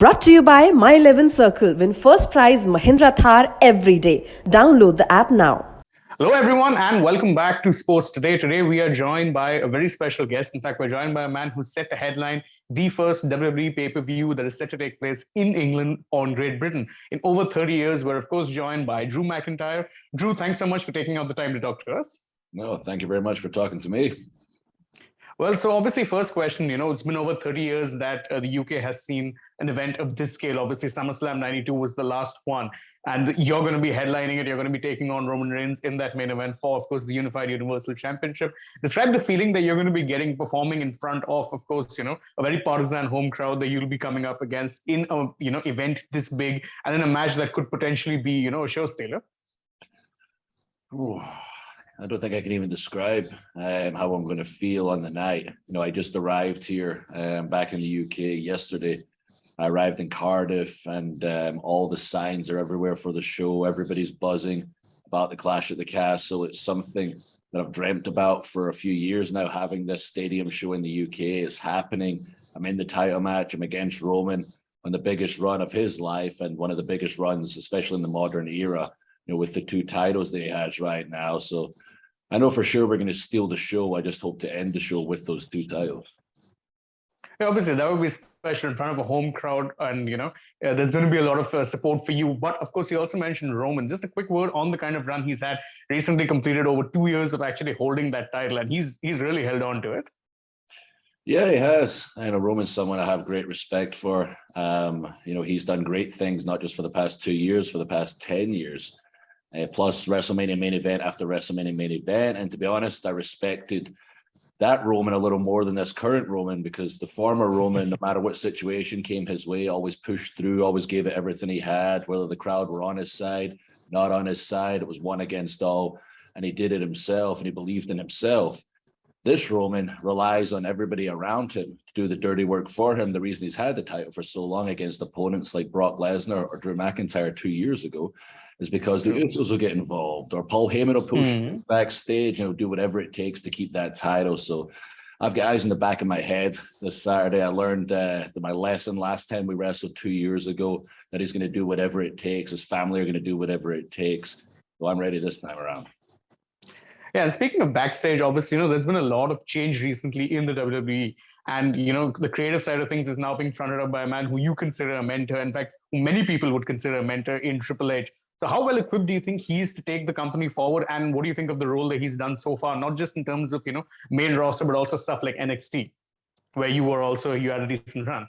Brought to you by My 11 Circle. Win first prize Mahindra Thar every day. Download the app now. Hello, everyone, and welcome back to Sports Today. Today, we are joined by a very special guest. In fact, we're joined by a man who set the headline, the first WWE pay-per-view that is set to take place in England or in Great Britain. In over 30 years, we're, of course, joined by Drew McIntyre. Drew, thanks so much for taking out the time to talk to us. No, thank you very much for talking to me. Well, so obviously, first question, it's been over 30 years that the UK has seen an event of this scale. Obviously, SummerSlam 92 was the last one. And you're going to be headlining it. You're going to be taking on Roman Reigns in that main event for, of course, the Unified Universal Championship. Describe the feeling that you're going to be performing in front of course, a very partisan home crowd that you'll be coming up against in a, event this big and in a match that could potentially be, a show stealer. Ooh, I don't think I can even describe how I'm going to feel on the night. I just arrived here back in the UK yesterday. I arrived in Cardiff and all the signs are everywhere for the show. Everybody's buzzing about the Clash at the Castle. It's something that I've dreamt about for a few years now, having this stadium show in the UK. It's happening. I'm in the title match. I'm against Roman on the biggest run of his life and one of the biggest runs, especially in the modern era, with the two titles that he has right now. So I know for sure we're going to steal the show. I just hope to end the show with those two titles. Yeah, obviously, that would be special in front of a home crowd. And, there's going to be a lot of support for you. But, of course, you also mentioned Roman. Just a quick word on the kind of run he's had. Recently completed over 2 years of actually holding that title. And he's really held on to it. Yeah, he has. Roman's someone I have great respect for. He's done great things, not just for the past 2 years, for the past 10 years. Plus WrestleMania main event after WrestleMania main event. And to be honest, I respected that Roman a little more than this current Roman, because the former Roman, no matter what situation came his way, always pushed through, always gave it everything he had, whether the crowd were on his side, not on his side. It was one against all, and he did it himself, and he believed in himself. This Roman relies on everybody around him to do the dirty work for him. The reason he's had the title for so long against opponents like Brock Lesnar or Drew McIntyre 2 years ago is because the Usos will get involved, or Paul Heyman will push backstage and do whatever it takes to keep that title. So I've got eyes in the back of my head this Saturday. I learned my lesson last time we wrestled 2 years ago, that he's going to do whatever it takes. His family are going to do whatever it takes. So I'm ready this time around. Yeah, and speaking of backstage, obviously, there's been a lot of change recently in the WWE. And, the creative side of things is now being fronted up by a man who you consider a mentor. In fact, who many people would consider a mentor in Triple H. So how well equipped do you think he is to take the company forward? And what do you think of the role that he's done so far? Not just in terms of, main roster, but also stuff like NXT, where you had a decent run.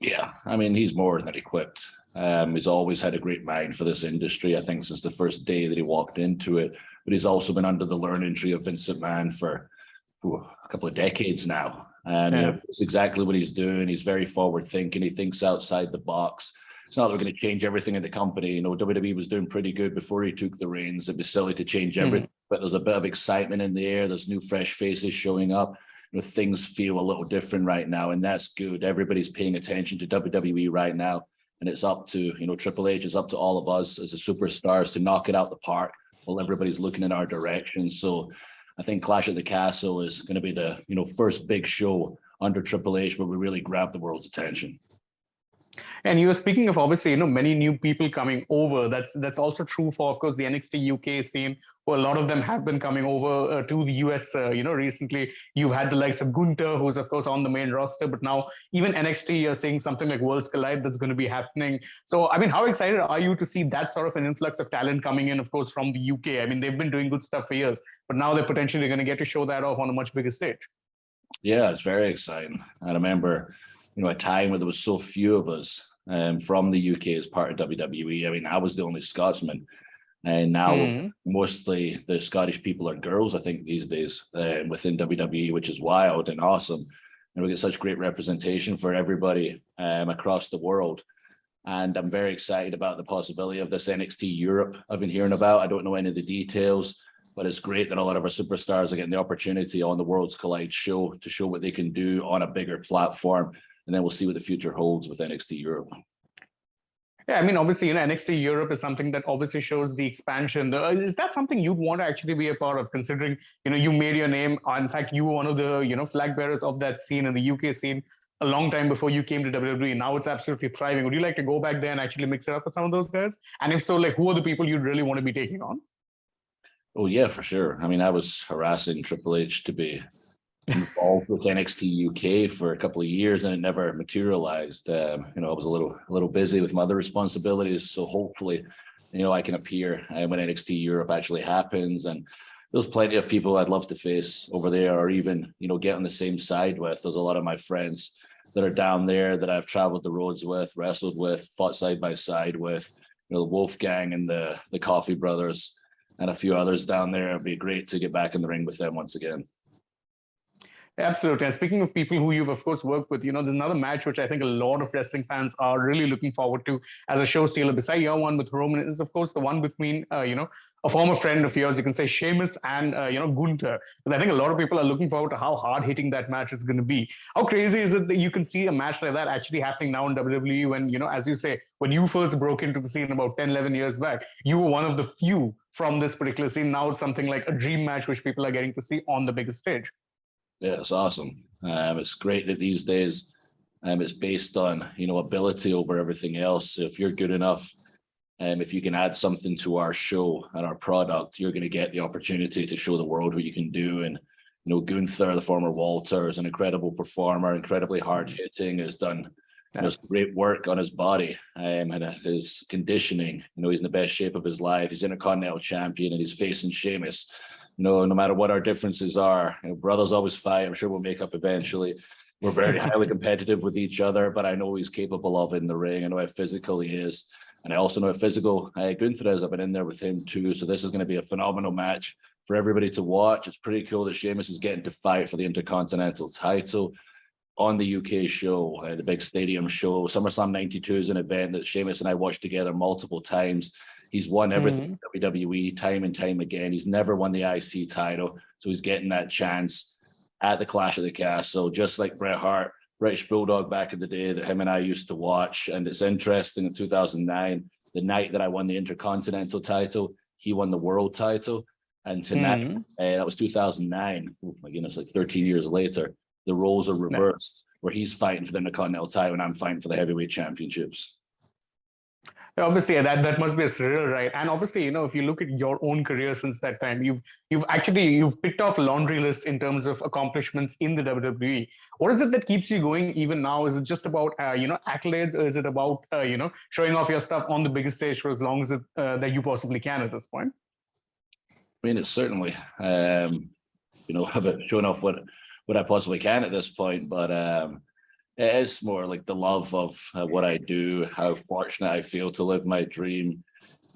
Yeah, he's more than equipped. He's always had a great mind for this industry, I think, since the first day that he walked into it. But he's also been under the learning tree of Vince McMahon for a couple of decades now. It's exactly what he's doing. He's very forward thinking. He thinks outside the box. It's not that we're going to change everything in the company. WWE was doing pretty good before he took the reins. It'd be silly to change everything, but there's a bit of excitement in the air. There's new, fresh faces showing up. Things feel a little different right now, and that's good. Everybody's paying attention to WWE right now, and it's up to, Triple H, it's up to all of us as the superstars to knock it out the park while everybody's looking in our direction. So I think Clash at the Castle is going to be the, first big show under Triple H where we really grab the world's attention. And you were speaking of, obviously, many new people coming over. That's also true for, of course, the NXT UK scene, where a lot of them have been coming over to the US. Recently, you've had the likes of Gunther, who's, of course, on the main roster. But now even NXT, you're seeing something like Worlds Collide that's going to be happening. So, how excited are you to see that sort of an influx of talent coming in, of course, from the UK? They've been doing good stuff for years, but now they're potentially going to get to show that off on a much bigger stage. Yeah, it's very exciting. I remember, a time where there was so few of us from the UK as part of WWE. I was the only Scotsman, and now mostly the Scottish people are girls, I think, these days within WWE, which is wild and awesome. And we get such great representation for everybody across the world. And I'm very excited about the possibility of this NXT Europe I've been hearing about. I don't know any of the details, but it's great that a lot of our superstars are getting the opportunity on the Worlds Collide show to show what they can do on a bigger platform. And then we'll see what the future holds with NXT Europe. Yeah, obviously, NXT Europe is something that obviously shows the expansion. Is that something you'd want to actually be a part of, considering, you made your name? In fact, you were one of the, flag bearers of that scene in the UK scene. a long time before you came to WWE. Now it's absolutely thriving. Would you like to go back there and actually mix it up with some of those guys? And if so, like, who are the people you'd really want to be taking on? Oh yeah, for sure. I mean, I was harassing Triple H to be involved with NXT UK for a couple of years, and it never materialized. I was a little busy with my other responsibilities, so hopefully, I can appear when NXT Europe actually happens. And there's plenty of people I'd love to face over there, or even get on the same side with. There's a lot of my friends that are down there that I've traveled the roads with, wrestled with, fought side by side with. The Wolfgang and the Coffee Brothers and a few others down there. It'd be great to get back in the ring with them once again. Absolutely. And speaking of people who you've, of course, worked with, there's another match which I think a lot of wrestling fans are really looking forward to as a show stealer. Beside your one with Roman is, of course, the one between, a former friend of yours, you can say Sheamus and, Gunther. Because I think a lot of people are looking forward to how hard-hitting that match is going to be. How crazy is it that you can see a match like that actually happening now in WWE when, as you say, when you first broke into the scene about 10, 11 years back, you were one of the few from this particular scene. Now it's something like a dream match which people are getting to see on the biggest stage. Yeah, it's awesome. It's great that these days it's based on, ability over everything else. If you're good enough, if you can add something to our show and our product, you're going to get the opportunity to show the world what you can do. And, Gunther, the former Walter, is an incredible performer, incredibly hard-hitting, has done great work on his body and his conditioning. He's in the best shape of his life. He's Intercontinental Champion and he's facing Sheamus. No matter what our differences are, brothers always fight. I'm sure we'll make up eventually. We're very highly competitive with each other, but I know he's capable of in the ring. I know how physical he is. And I also know how physical Gunther is. I've been in there with him too. So this is going to be a phenomenal match for everybody to watch. It's pretty cool that Sheamus is getting to fight for the Intercontinental title on the UK show, the big stadium show. SummerSlam 92 is an event that Sheamus and I watched together multiple times. He's won everything in WWE time and time again. He's never won the IC title. So he's getting that chance at the Clash of the Castle, just like Bret Hart, British Bulldog back in the day that him and I used to watch. And it's interesting, in 2009, the night that I won the Intercontinental title, he won the world title. And tonight, that was 2009. Oh my goodness, like 13 years later, the roles are reversed, where he's fighting for the Intercontinental title and I'm fighting for the heavyweight championships. Obviously, that must be a surreal, right? And obviously, if you look at your own career since that time, you've picked off a laundry list in terms of accomplishments in the WWE. What is it that keeps you going even now? Is it just about accolades, or is it about showing off your stuff on the biggest stage for as long as that you possibly can at this point? I mean, it's certainly about showing off what I possibly can at this point, but it is more like the love of what I do, how fortunate I feel to live my dream,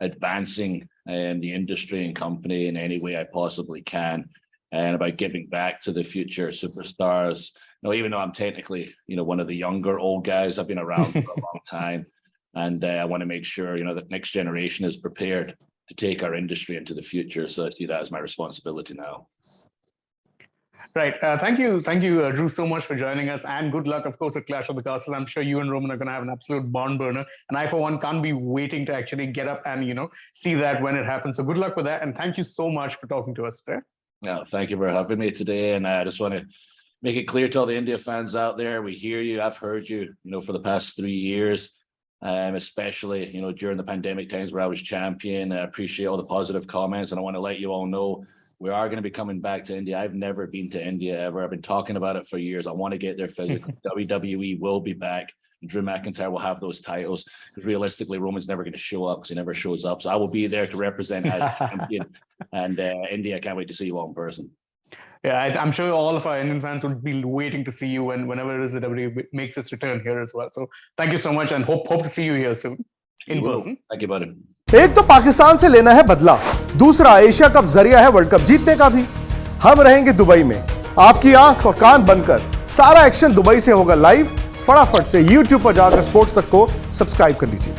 advancing the industry and company in any way I possibly can, and about giving back to the future superstars. Even though I'm technically, one of the younger old guys, I've been around for a long time, and I want to make sure, the next generation is prepared to take our industry into the future. So I see that as my responsibility now. Right. Thank you, Drew, so much for joining us, and good luck, of course, at Clash of the Castle. I'm sure you and Roman are going to have an absolute barn burner, and I, for one, can't be waiting to actually get up and, see that when it happens. So good luck with that, and thank you so much for talking to us today. Yeah, thank you for having me today, and I just want to make it clear to all the India fans out there, we hear you, I've heard you, for the past 3 years, especially, during the pandemic times where I was champion. I appreciate all the positive comments, and I want to let you all know we are going to be coming back to India. I've never been to India ever. I've been talking about it for years. I want to get there physically. WWE will be back. Drew McIntyre will have those titles. Because realistically, Roman's never going to show up because he never shows up. So I will be there to represent as champion. And India, I can't wait to see you all in person. Yeah, I'm sure all of our Indian fans would be waiting to see you whenever it is the WWE makes its return here as well. So thank you so much, and hope to see you here soon in person. Thank you, buddy. एक तो पाकिस्तान से लेना है बदला, दूसरा Asia cup जरिया है world cup जीतने का भी। हम रहेंगे दुबई में, आपकी आंख और कान बनकर सारा एक्शन दुबई से होगा लाइव। फटाफट से YouTube पर जाकर स्पोर्ट्स तक को सब्सक्राइब कर लीजिए।